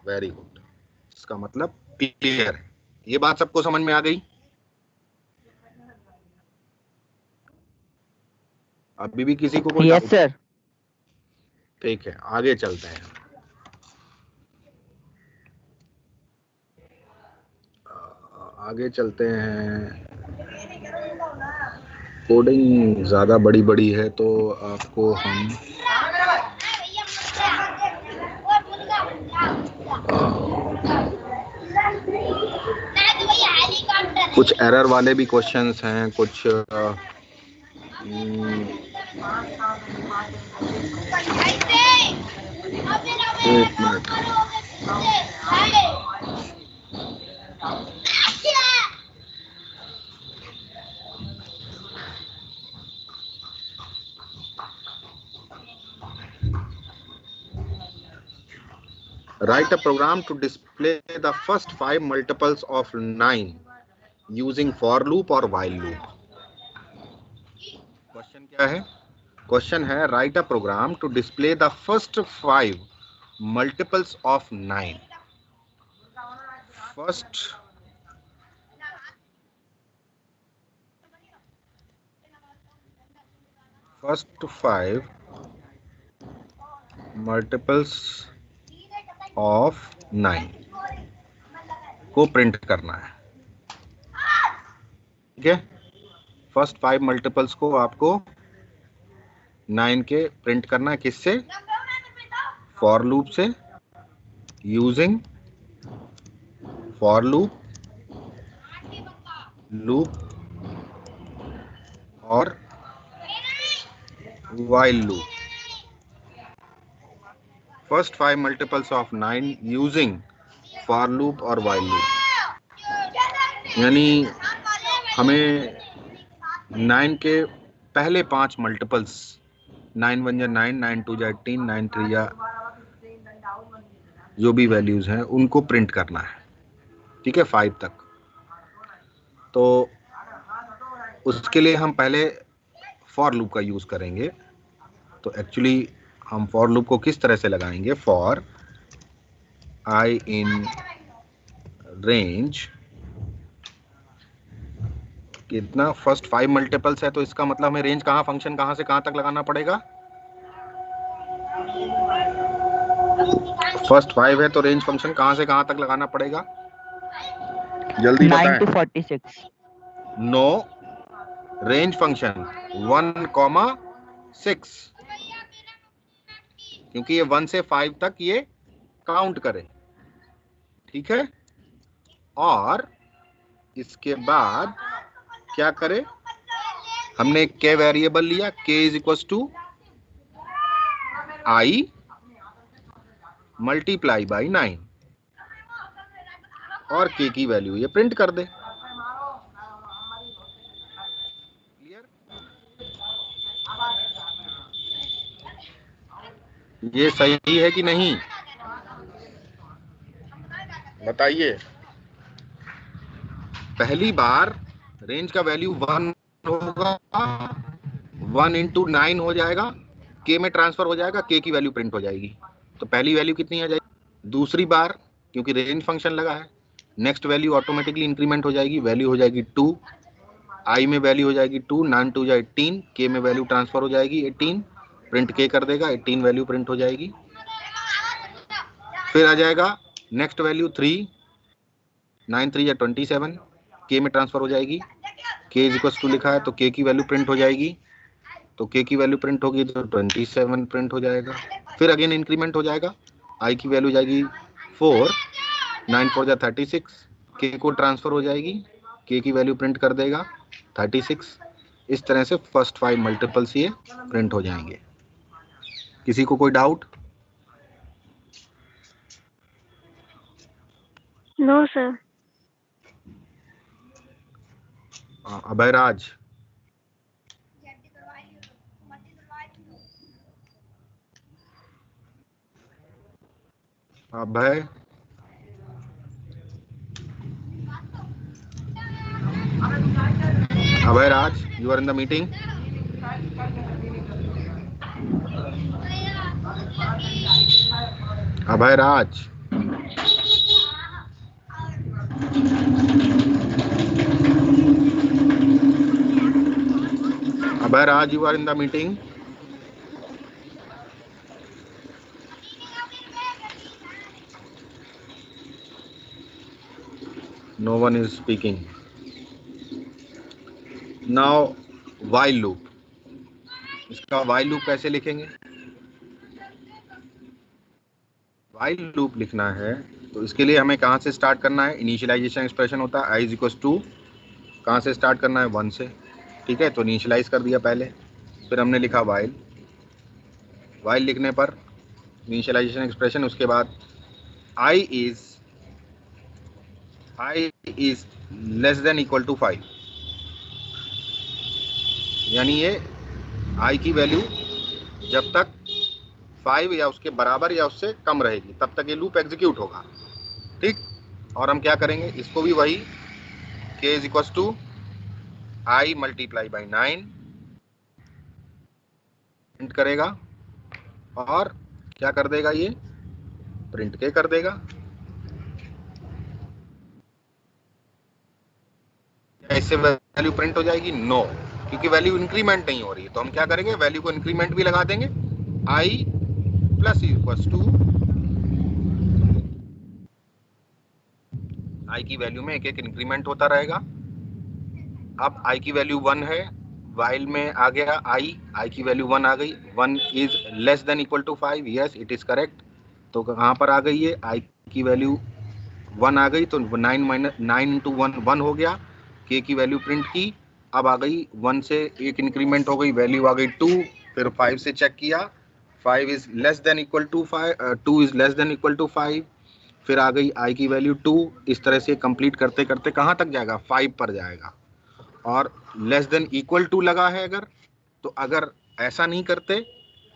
Speaker 1: वेरी गुड, इसका मतलब क्लियर है। ये बात सबको समझ में आ गई? अभी भी किसी को कोई
Speaker 2: यस सर।
Speaker 1: ठीक है, आगे चलते हैं। आगे चलते हैं। कोडिंग ज्यादा बड़ी बड़ी है तो आपको हम कुछ एरर वाले भी क्वेश्चंस हैं, कुछ एक minute. Write a program to display the first 5 multiples of 9 using for loop or while loop. Question क्या है? क्वेश्चन है write a program to display the first 5 multiples of 9. First first 5 multiples of 9 को print करना है। ठीक है, first 5 multiples को आपको 9 के प्रिंट करना है। किससे? फॉर लूप से, यूजिंग फॉर लूप, लूप और while loop. First 5 multiples of 9 using for loop और while loop. यानी हमें 9 के पहले 5 मल्टीपल्स, 9 1 जा 9, 9 2 जा 18, 9 3 जा जो भी वैल्यूज हैं उनको प्रिंट करना है। ठीक है, 5 तक। तो उसके लिए हम पहले फॉर लूप का यूज करेंगे। तो एक्चुअली हम फॉर लूप को किस तरह से लगाएंगे? फॉर आई इन रेंज कितना, फर्स्ट 5 मल्टीपल्स है तो इसका मतलब हमें रेंज कहाँ, फंक्शन कहाँ से कहाँ तक लगाना पड़ेगा? फर्स्ट 5 है तो रेंज फंक्शन कहाँ से कहाँ तक लगाना पड़ेगा? जल्दी बताएं।
Speaker 2: 9 to 46।
Speaker 1: नो, रेंज फंक्शन 1,6, क्योंकि ये 1 से 5 तक ये काउंट करे। ठीक है, और इसके बाद क्या करे? हमने एक के वेरिएबल लिया, k is equal to i multiply by 9 और के की वैल्यू ये प्रिंट कर दे। ये सही है कि नहीं? बताइए। पहली बार रेंज का वैल्यू 1 होगा, 1 इंटू 9 हो जाएगा, के में ट्रांसफर हो जाएगा, के की वैल्यू प्रिंट हो जाएगी। तो पहली वैल्यू कितनी आ जाएगी? दूसरी बार क्योंकि रेंज फंक्शन लगा है, नेक्स्ट वैल्यू ऑटोमेटिकली इंक्रीमेंट हो जाएगी, वैल्यू हो जाएगी 2, आई में वैल्यू हो जाएगी 2, 9 2 जा 18, के में वैल्यू ट्रांसफर हो जाएगी 18, प्रिंट के कर देगा, 18 वैल्यू प्रिंट हो जाएगी। फिर आ जाएगा नेक्स्ट वैल्यू 3, 9 3 या 27, के में ट्रांसफर हो जाएगी, के इज इक्वल टू लिखा है तो के की वैल्यू प्रिंट हो जाएगी, तो के की वैल्यू प्रिंट होगी तो 27 प्रिंट हो जाएगा। फिर अगेन इंक्रीमेंट हो जाएगा, आई की वैल्यू जाएगी 4, 9 4 जा 36, के को ट्रांसफर हो जाएगी, के की वैल्यू प्रिंट कर देगा 36। इस तरह से फर्स्ट 5 मल्टीपल्स ये प्रिंट हो जाएंगे। किसी को कोई doubt?
Speaker 4: No sir.
Speaker 1: Abhay Raj, Abhay, Abhay Raj, you are in the meeting. Abhay Raj, Abhairaj, you are in the meeting. No one is speaking. Now while loop. इसका while loop कैसे लिखेंगे? while loop लिखना है तो इसके लिए हमें कहाँ से स्टार्ट करना है? इनिशियलाइजेशन एक्सप्रेशन होता है i इज इक्वल टू, कहाँ से स्टार्ट करना है? 1 से। ठीक है, तो इनिशियलाइज कर दिया पहले, फिर हमने लिखा while। while लिखने पर इनिशियलाइजेशन एक्सप्रेशन, उसके बाद i is less than equal to 5, यानी ये i की वैल्यू जब तक 5 या उसके बराबर या उससे कम रहेगी तब तक ये लूप एग्जीक्यूट होगा। ठीक, और हम क्या करेंगे, इसको भी वही k is equal to i multiply by 9 print करेगा, और क्या कर देगा, ये प्रिंट के कर देगा। इससे वैल्यू प्रिंट हो जाएगी? नो, क्योंकि वैल्यू इंक्रीमेंट नहीं हो रही है। तो हम क्या करेंगे, वैल्यू को इंक्रीमेंट भी लगा देंगे, i plus equal to, i की वैल्यू में एक एक इंक्रीमेंट होता रहेगा। अब i की वैल्यू 1 है, while में आ गया i की वैल्यू 1 आ गई। 1 is less than equal to 5, yes it is correct. तो कहाँ पर आ गई है, i की वैल्यू 1 आ गई, तो 9 माइनस 9 इंटू 1 1 हो गया। k की वैल्यू प्रिंट की, अब आ गई 1 से एक इंक्रीमेंट हो गई, वैल्यू आ गई 2, फिर 5 से चेक किया, 5 is less than equal to 5, 2 is less than equal to 5, फिर आ गई i की वैल्यू 2। इस तरह से कंप्लीट करते करते कहाँ तक जाएगा, 5 पर जाएगा, और लेस देन इक्वल टू लगा है अगर, तो अगर ऐसा नहीं करते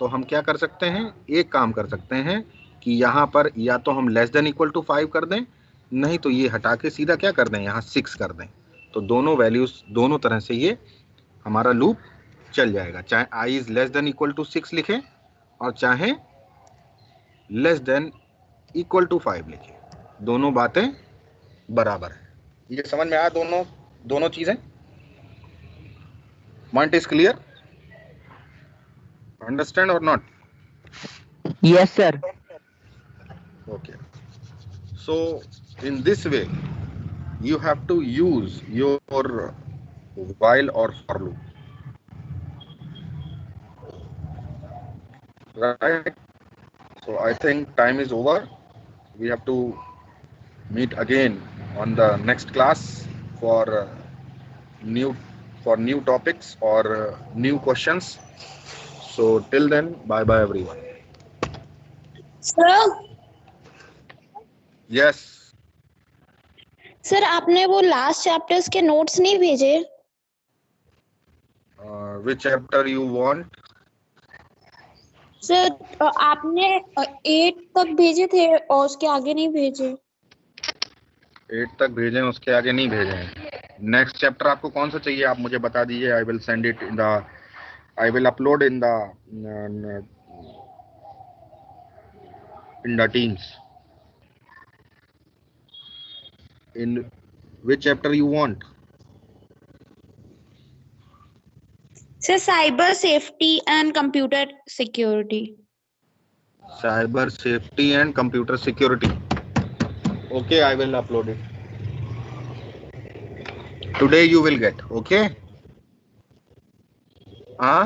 Speaker 1: तो हम क्या कर सकते हैं, एक काम कर सकते हैं कि यहाँ पर या तो हम लेस देन इक्वल टू 5 कर दें, नहीं तो ये हटा के सीधा क्या कर दें, यहाँ 6 कर दें। तो दोनों वैल्यूज, दोनों तरह से ये हमारा लूप चल जाएगा, चाहे i is less than equal to 6 लिखें और चाहे लेस देन इक्वल टू 5 लिखें, दोनों बातें बराबर है। ये समझ में आया दोनों चीजें? Point is clear? अंडरस्टैंड और not?
Speaker 2: Yes, sir.
Speaker 1: Okay, so in this way you have to use your while or for loop, right? So I think time is over. We have to meet again on the next class for new topics or new questions. So till then, bye bye everyone.
Speaker 3: Sir
Speaker 1: Yes,
Speaker 3: sir आपने वो last chapters के notes नहीं भेजे?
Speaker 1: which chapter you want?
Speaker 3: Sir आपने 8 तक भेजे थे और उसके आगे नहीं भेजे।
Speaker 1: 8 तक भेजे, उसके आगे नहीं भेजे हैं। नेक्स्ट चैप्टर आपको कौन सा चाहिए, आप मुझे बता दीजिए। I will send it in the, I will upload in the teams. In which chapter you want?
Speaker 3: Sir cyber safety and computer security.
Speaker 1: Cyber safety and computer security. Okay, I will upload it. Today you will get. Okay? हाँ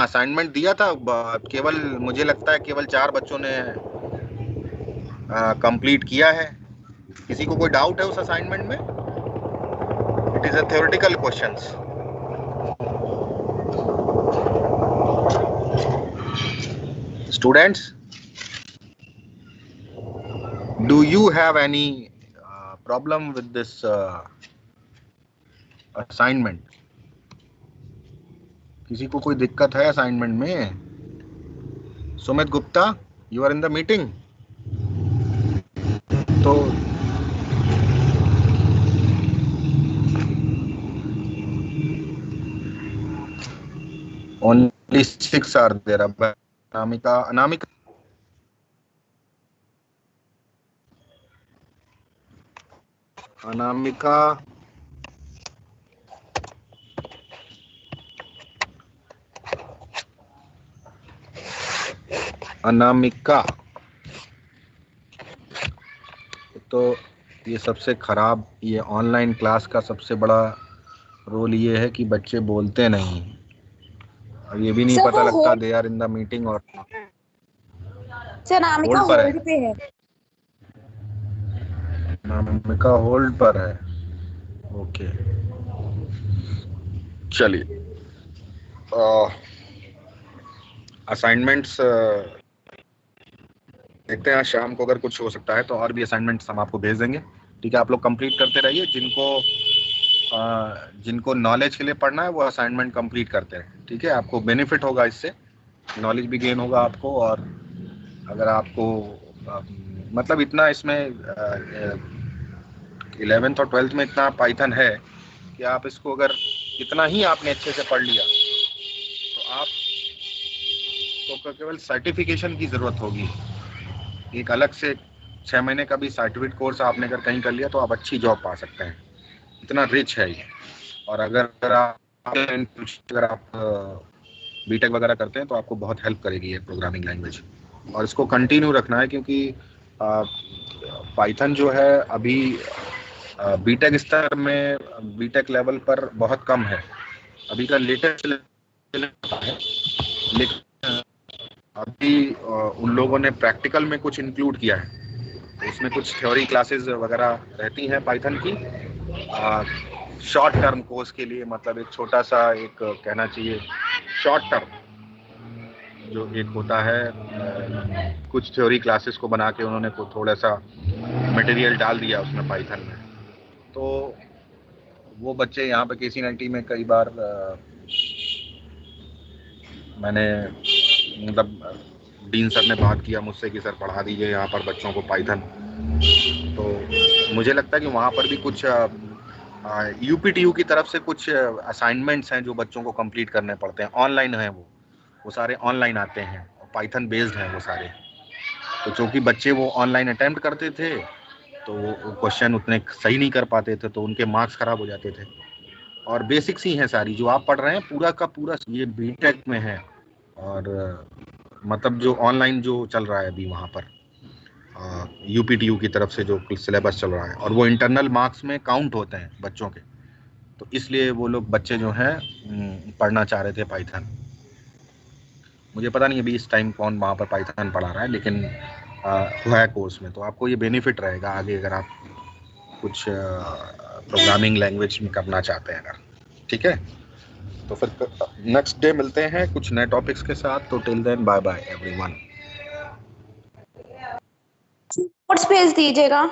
Speaker 1: assignment दिया था, केवल मुझे लगता है केवल 4 बच्चों ने कंप्लीट किया है। किसी को कोई डाउट है उस असाइनमेंट में? It is a theoretical questions. Students, do you have any problem with this assignment? किसी को कोई दिक्कत है असाइनमेंट में? Sumit Gupta, you are in the meeting? तो only 6 are there. Anamika Anamika. तो ये सबसे खराब, ये ऑनलाइन क्लास का सबसे बड़ा रोल ये है कि बच्चे बोलते नहीं, और ये भी नहीं
Speaker 3: सर
Speaker 1: पता
Speaker 3: वो
Speaker 1: लगता
Speaker 3: hold,
Speaker 1: they are in the meeting और
Speaker 3: सर अनामिका
Speaker 1: होल्ड पर है।
Speaker 3: होल्ड पे है।
Speaker 1: अनामिका होल्ड पर है, ओके। चलिए, असाइनमेंट्स देखते हैं आज शाम को, अगर कुछ हो सकता है तो और भी असाइनमेंट्स हम आपको भेज देंगे। ठीक है, आप लोग कंप्लीट करते रहिए। जिनको नॉलेज के लिए पढ़ना है वो असाइनमेंट कंप्लीट करते हैं। ठीक है, आपको बेनिफिट होगा इससे, नॉलेज भी गेन होगा आपको। और अगर आपको मतलब इतना इसमें 11th और 12th में इतना पाइथन है कि आप इसको अगर इतना ही आपने अच्छे से पढ़ लिया तो आपको केवल सर्टिफिकेशन की जरूरत होगी। एक अलग से 6 महीने का भी सर्टिफिकेट कोर्स आपने अगर कहीं कर लिया तो आप अच्छी जॉब पा सकते हैं, इतना रिच है ये। और अगर आप बीटेक वगैरह करते हैं तो आपको बहुत हेल्प करेगी ये प्रोग्रामिंग लैंग्वेज, और इसको कंटिन्यू रखना है, क्योंकि पाइथन जो है अभी बीटेक स्तर में, बीटेक लेवल पर बहुत कम है, अभी का लेटेस्ट है। लेकिन अभी उन लोगों ने प्रैक्टिकल में कुछ इंक्लूड किया है, तो उसमें कुछ थ्योरी क्लासेस वगैरह रहती हैं पाइथन की शॉर्ट टर्म कोर्स के लिए, मतलब एक छोटा सा, एक कहना चाहिए शॉर्ट टर्म जो एक होता है, कुछ थ्योरी क्लासेस को बना के उन्होंने को थोड़ा सा मटेरियल डाल दिया उसमें पाइथन में। तो वो बच्चे यहाँ पे KC90 में कई बार मैंने मतलब डीन सर ने बात किया मुझसे कि सर पढ़ा दीजिए यहाँ पर बच्चों को पाइथन। तो मुझे लगता है कि वहाँ पर भी कुछ UPTU की तरफ से कुछ असाइनमेंट्स हैं जो बच्चों को कंप्लीट करने पड़ते हैं, ऑनलाइन हैं वो सारे ऑनलाइन आते हैं, पाइथन बेस्ड हैं वो सारे। तो चूंकि बच्चे वो ऑनलाइन अटेम्प्ट करते थे तो वो क्वेश्चन उतने सही नहीं कर पाते थे, तो उनके मार्क्स खराब हो जाते थे। और बेसिक्स ही हैं सारी जो आप पढ़ रहे हैं, पूरा का पूरा ये बीटेक में है। और मतलब जो ऑनलाइन जो चल रहा है अभी वहाँ पर UPTU की तरफ से जो सिलेबस चल रहा है, और वो इंटरनल मार्क्स में काउंट होते हैं बच्चों के, तो इसलिए वो लोग बच्चे जो हैं पढ़ना चाह रहे थे पाइथन। मुझे पता नहीं अभी इस टाइम कौन वहाँ पर पाइथन पढ़ा रहा है, लेकिन हुआ है कोर्स में, तो आपको ये बेनिफिट रहेगा आगे अगर आप कुछ प्रोग्रामिंग लैंग्वेज में करना चाहते हैं अगर। ठीक है, तो फिर नेक्स्ट डे मिलते हैं कुछ नए टॉपिक्स के साथ। तो till then bye bye everyone.
Speaker 3: Notes भेज दीजिएगा।